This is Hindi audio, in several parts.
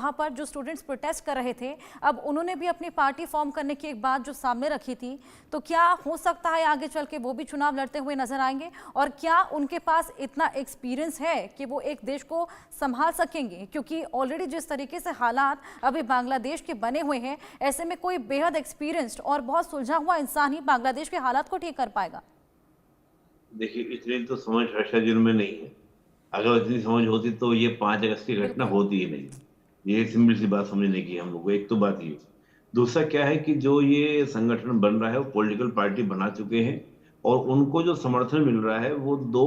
वहाँ पर जो स्टूडेंट्स प्रोटेस्ट कर रहे थे, अब उन्होंने भी अपनी पार्टी फॉर्म करने की एक बात जो सामने रखी थी, तो क्या हो सकता है आगे चल के वो भी चुनाव लड़ते हुए नजर आएंगे? और क्या उनके पास इतना एक्सपीरियंस है कि वो एक देश को संभाल सकेंगे? क्योंकि ऑलरेडी जिस तरीके से हालात अभी बांग्लादेश के बने हुए हैं, ऐसे में कोई बेहद एक्सपीरियंस्ड और बहुत सुलझा हुआ इंसान ही बांग्लादेश के हालात को ठीक कर पाएगा। देखिए, इतनी तो समझ रक्षा जी में नहीं है। अगर इतनी समझ होती तो ये 5 अगस्त की घटना बिल्कुल। होती ही नहीं। ये सिंपल सी बात समझने की है हम लोग को। एक तो बात ये। दूसरा क्या है कि जो ये संगठन बन रहा है वो पॉलिटिकल पार्टी बना चुके हैं। और उनको जो समर्थन मिल रहा है वो दो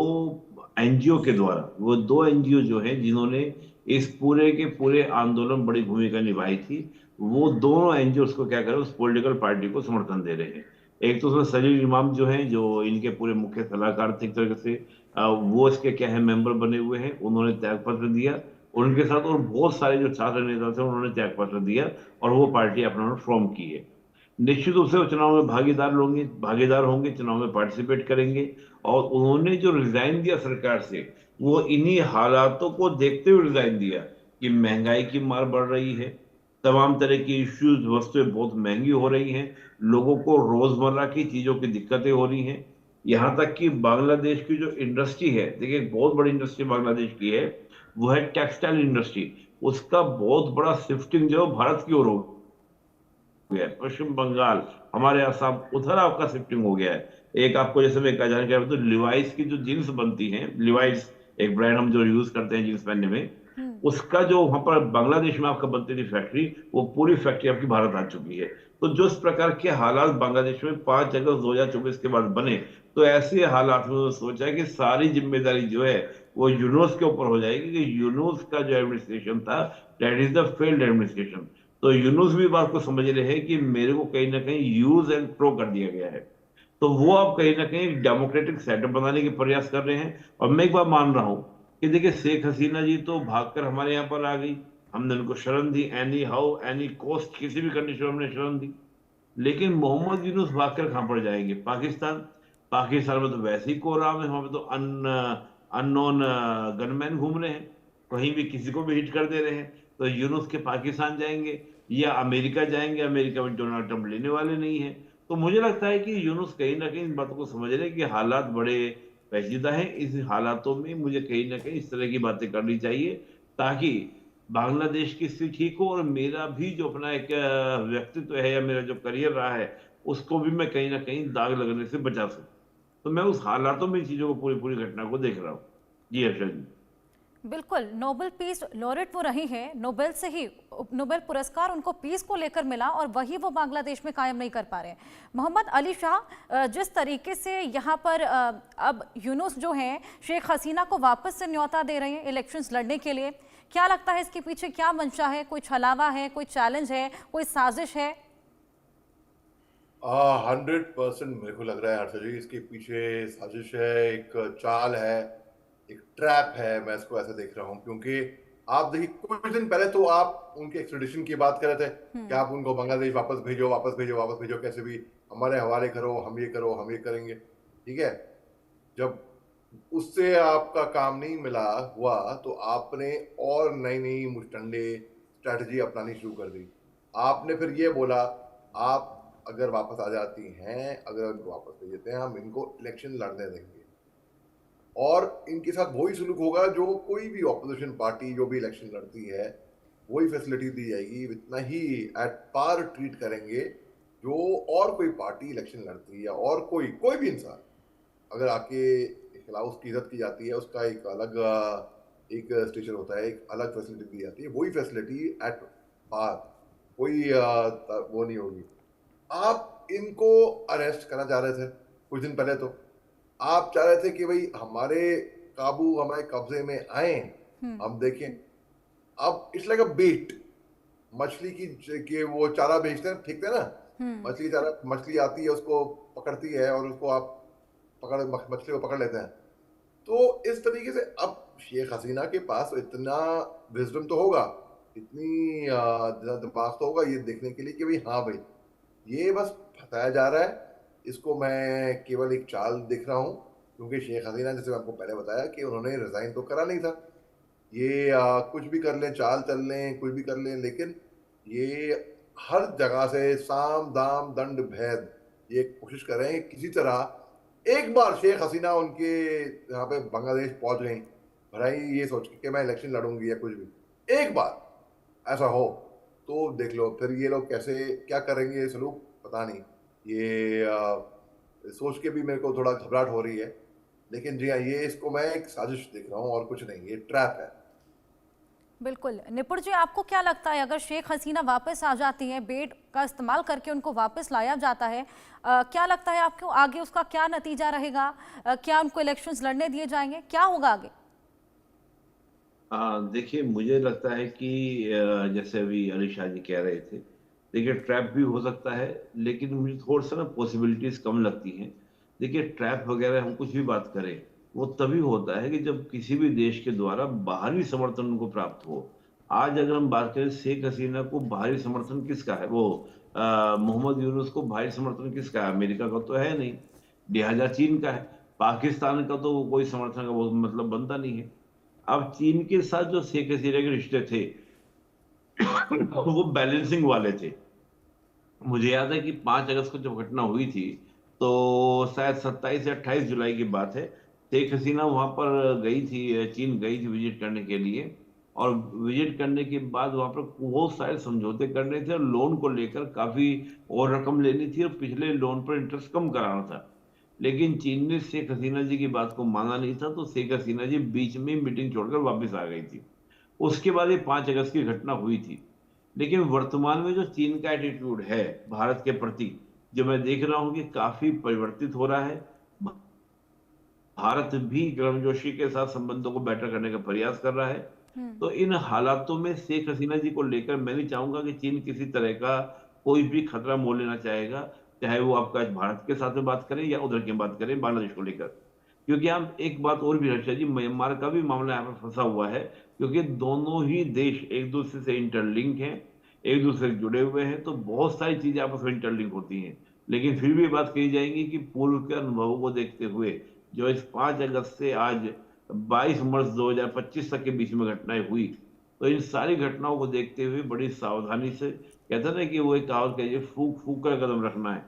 एनजीओ के द्वारा। वो दो एनजीओ जो हैं जिन्होंने इस पूरे के पूरे आंदोलन में बड़ी भूमिका निभाई थी, वो दोनों एनजीओ को क्या कर रहे हैं, उस पॉलिटिकल पार्टी को समर्थन दे रहे हैं। एक तो उसमें सलील इमाम जो हैं, जो इनके पूरे मुख्य सलाहकार थे एक तरह से, वो इसके क्या है मेंबर बने हुए हैं, उन्होंने त्यागपत्र दिया। उनके साथ और बहुत सारे जो छात्र नेता थे उन्होंने त्यागपत्र दिया और वो पार्टी अपना फॉर्म की है। निश्चित रूप से वो चुनाव में भागीदार होंगे, चुनाव में पार्टिसिपेट करेंगे। और उन्होंने जो रिजाइन दिया सरकार से, वो इन्हीं हालातों को देखते हुए रिजाइन दिया कि महंगाई की मार बढ़ रही है, तमाम तरह की इश्यूज, वस्तुएं बहुत महंगी हो रही हैं, लोगों को रोजमर्रा की चीजों की दिक्कतें हो रही हैं। यहाँ तक कि बांग्लादेश की जो इंडस्ट्री है, देखिए एक बहुत बड़ी इंडस्ट्री बांग्लादेश की है, वो है टेक्सटाइल इंडस्ट्री। उसका बहुत बड़ा शिफ्टिंग जो है भारत की ओर हो गया है। पश्चिम बंगाल, हमारे असम, उधर आपका शिफ्टिंग हो गया है। एक आपको जैसे मैं कहा जाना चाह रहा हूं, तो लिवाइस की जो जीन्स बनती हैं, लिवाइस एक ब्रांड हम जो यूज करते हैं जीन्स पहनने में, उसका जो वहां पर बांग्लादेश में आपका बनती थी फैक्ट्री, वो पूरी फैक्ट्री आपकी भारत आ चुकी है। तो जो इस प्रकार के हालात बांग्लादेश में 5 अगस्त 2024 के बाद बने, तो ऐसे हालात में सोचा है कि सारी जिम्मेदारी जो है वो यूनुस के ऊपर हो जाएगी, कि यूनुस का जो एडमिनिस्ट्रेशन था, that is the failed administration. तो यूनुस भी बात को समझ रहे हैं कि मेरे को कहीं ना कहीं यूज एंड थ्रो कर दिया गया है। तो वो अब कहीं ना कहीं डेमोक्रेटिक सेटअप बनाने के प्रयास कर रहे हैं। और मैं एक बात मान रहा हूं कि देखिए, शेख हसीना जी तो भागकर हमारे यहाँ पर आ गई, हमने उनको शरण दी, एनी हाउ एनी कॉस्ट, किसी भी कंडीशन में हमने शरण दी। लेकिन मोहम्मद यूनुस भागकर कहां पर जाएंगे? पाकिस्तान। पाकिस्तान में तो वैसे ही कोराम है, वहां पे तो अननोन गनमैन घूम रहे हैं, कहीं भी किसी को भी हिट कर दे रहे हैं। तो यूनुस के पाकिस्तान जाएंगे या अमेरिका जाएंगे? अमेरिका में डोनाल्ड ट्रंप लेने वाले नहीं है। तो मुझे लगता है कि यूनुस कहीं ना कहीं इन बातों को समझ रहे हैं कि हालात बड़े पेचीदा हैं। इस हालातों में मुझे कहीं ना कहीं इस तरह की बातें करनी चाहिए, ताकि बांग्लादेश की स्थिति ठीक हो और मेरा भी जो अपना एक व्यक्तित्व है या मेरा जो करियर रहा है, उसको भी मैं कहीं ना कहीं दाग लगने से बचा सकूं। तो मैं उस हालातों में इन चीजों को, पूरी पूरी घटना को देख रहा हूँ। जी हर्षद जी। बिल्कुल, नोबेल पीस लॉरेट वो रही हैं, नोबेल से ही नोबेल पुरस्कार उनको पीस को लेकर मिला और वही वो बांग्लादेश में कायम नहीं कर पा रहे हैं। मोहम्मद अली शाह, जिस तरीके से यहाँ पर अब यूनुस जो हैं शेख हसीना को वापस से न्योता दे रहे हैं इलेक्शंस लड़ने के लिए, क्या लगता है इसके पीछे क्या मंशा है? कोई छलावा है, कोई चैलेंज है, कोई साजिश है? 100% मेरे को लग रहा है हर्षद जी, इसके पीछे साजिश है, एक चाल है, एक ट्रैप है। मैं इसको ऐसे देख रहा हूँ क्योंकि आप देखिए, कुछ दिन पहले तो आप उनके एक्सट्रेडिशन की बात कर रहे थे कि आप उनको बांग्लादेश वापस भेजो, वापस भेजो, वापस भेजो, कैसे भी हमारे हवाले करो, हम ये करो, हम ये करेंगे। ठीक है। जब उससे आपका काम नहीं मिला हुआ तो आपने और नई नई मुस्टंडे स्ट्रैटेजी अपनानी शुरू कर दी। आपने फिर ये बोला, आप अगर वापस आ जाती हैं, अगर उनको वापस भेज देते हैं, हम इनको इलेक्शन लड़ने देंगे और इनके साथ वही सुलूक होगा जो कोई भी ऑपोजिशन पार्टी जो भी इलेक्शन लड़ती है, वही फैसिलिटी दी जाएगी, इतना ही एट पार ट्रीट करेंगे जो और कोई पार्टी इलेक्शन लड़ती है, या और कोई कोई भी इंसान अगर आके खिलाफ उसकी इज्जत की जाती है, उसका एक अलग एक स्टेशन होता है, एक अलग फैसिलिटी दी जाती है, वही फैसिलिटी एट पार, कोई वो नहीं होगी। आप इनको अरेस्ट करना चाह रहे थे कुछ दिन पहले, तो आप चाह रहे थे कि भाई हमारे काबू, हमारे कब्जे में आए, हम देखें। अब इट्स लाइक अ बीट, मछली की कि वो चारा बेचते हैं, फेंकते हैं ना, मछली चारा, मछली आती है, उसको पकड़ती है और उसको आप मछली को पकड़ लेते हैं। तो इस तरीके से अब शेख हसीना के पास इतना विजडम तो होगा, इतनी दिमाग तो होगा ये देखने के लिए कि भाई हाँ भाई, ये बस फंसाया जा रहा है, इसको मैं केवल एक चाल दिख रहा हूँ। क्योंकि शेख हसीना, जैसे मैं आपको पहले बताया कि उन्होंने रिजाइन तो करा नहीं था, ये कुछ भी कर लें, चाल चल लें, कुछ भी कर लें, लेकिन ये हर जगह से साम, दाम, दंड, भेद ये कोशिश कर रहे हैं कि किसी तरह एक बार शेख हसीना उनके यहाँ पे बांग्लादेश पहुँच गईं, भलाई ये सोच के कि मैं इलेक्शन लड़ूँगी या कुछ भी, एक बार ऐसा हो, तो देख लो फिर ये लोग कैसे क्या करेंगे ये सलूक पता नहीं। ये सोच के भी मेरे को थोड़ा घबराहट हो रही है। लेकिन जी हाँ, ये इसको मैं एक साजिश देख रहा हूँ और कुछ नहीं, ये ट्रैप है। बिल्कुल। निपुण जी, आपको क्या लगता है अगर शेख हसीना वापस आ जाती हैं, बेड का इस्तेमाल करके उनको वापस लाया जाता है, क्या लगता है आपको आगे उसका क्या नतीजा रहेगा? क्या उनको इलेक्शंस लड़ने दिए जाएंगे? क्या होगा आगे? देखिए मुझे लगता है कि जैसे अभी अली शाह जी कह रहे थे, देखिए ट्रैप भी हो सकता है, लेकिन मुझे थोड़ा सा ना पॉसिबिलिटीज कम लगती हैं। देखिए ट्रैप वगैरह हम कुछ भी बात करें, वो तभी होता है कि जब किसी भी देश के द्वारा बाहरी समर्थन उनको प्राप्त हो। आज अगर हम बात करें शेख हसीना को बाहरी समर्थन किसका है, वो मोहम्मद यूनुस को बाहरी समर्थन किसका है? अमेरिका का तो है नहीं, लिहाजा चीन का है। पाकिस्तान का तो कोई समर्थन का वो मतलब बनता नहीं है। अब चीन के साथ जो शेख हसीना के रिश्ते थे वो बैलेंसिंग वाले थे। मुझे याद है कि 5 अगस्त को जब घटना हुई थी, तो शायद 27 या 28 जुलाई की बात है। शेख हसीना वहां पर गई थी, चीन गई थी विजिट करने के लिए। और विजिट करने के बाद वहां पर बहुत सारे समझौते करने थे और लोन को लेकर काफी और रकम लेनी थी और पिछले लोन पर इंटरेस्ट कम कराना था। लेकिन चीन ने शेख हसीना जी की बात को माना नहीं था, तो शेख हसीना जी बीच में मीटिंग छोड़कर वापस आ गई थी। उसके बाद ये 5 अगस्त की घटना हुई थी। लेकिन वर्तमान में जो चीन का एटीट्यूड है भारत के प्रति, जो मैं देख रहा हूं कि काफी परिवर्तित हो रहा है। भारत भी गर्मजोशी के साथ संबंधों को बेटर करने का प्रयास कर रहा है। तो इन हालातों में शेख हसीना जी को लेकर मैं नहीं चाहूंगा कि चीन किसी तरह का कोई भी खतरा मोल लेना चाहेगा, चाहे वो आपका आज भारत के साथ में बात करें या उधर की बात करें बांग्लादेश को लेकर। क्योंकि हम एक बात और भी रक्षा जी, म्यांमार का भी मामला यहाँ पर फंसा हुआ है, क्योंकि दोनों ही देश एक दूसरे से इंटरलिंक हैं, एक दूसरे से जुड़े हुए हैं, तो बहुत सारी चीजें आपस में इंटरलिंक होती हैं। लेकिन फिर भी ये बात कही जाएगी कि पूर्व के अनुभवों को देखते हुए जो इस 5 अगस्त से आज 22 मार्च 2025 तक के बीच में घटनाएं हुई, तो इन सारी घटनाओं को देखते हुए बड़ी सावधानी से, कहते हैं ना कि वो एक कहावत कहिए, फूक फूक कर कदम रखना है।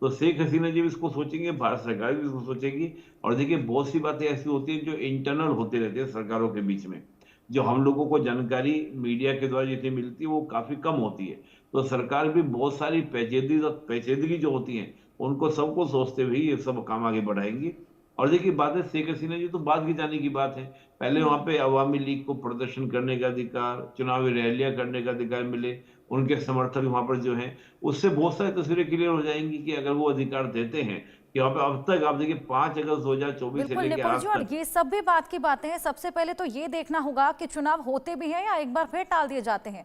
तो शेख हसीना जी भी इसको सोचेंगे, भारत सरकार भी इसको सोचेगी। और देखिए बहुत सी बातें ऐसी होती हैं जो इंटरनल होते रहते हैं सरकारों के बीच में, जो हम लोगों को जानकारी मीडिया के द्वारा जितनी मिलती है वो काफी कम होती है। तो सरकार भी बहुत सारी पेचीदगी जो होती है उनको सबको सोचते हुए ये सब काम आगे बढ़ाएंगी। और देखिए बात है शेख हसीना जी तो बाद की जाने की बात है। पहले वहां पे अवामी लीग को प्रदर्शन करने का अधिकार, चुनावी रैलियां करने का अधिकार मिले, उनके समर्थक वहां पर जो हैं, उससे बहुत सारी तस्वीरें क्लियर हो जाएंगी कि अगर वो अधिकार देते हैं कि वहां पे अब तक आप देखिए 5 अगस्त 2024 से बिल्कुल लेकर निपुण आज जी, और तक ये सब भी बात की बातें हैं। सबसे पहले तो ये देखना होगा कि चुनाव होते भी हैं या एक बार फिर टाल दिए जाते हैं।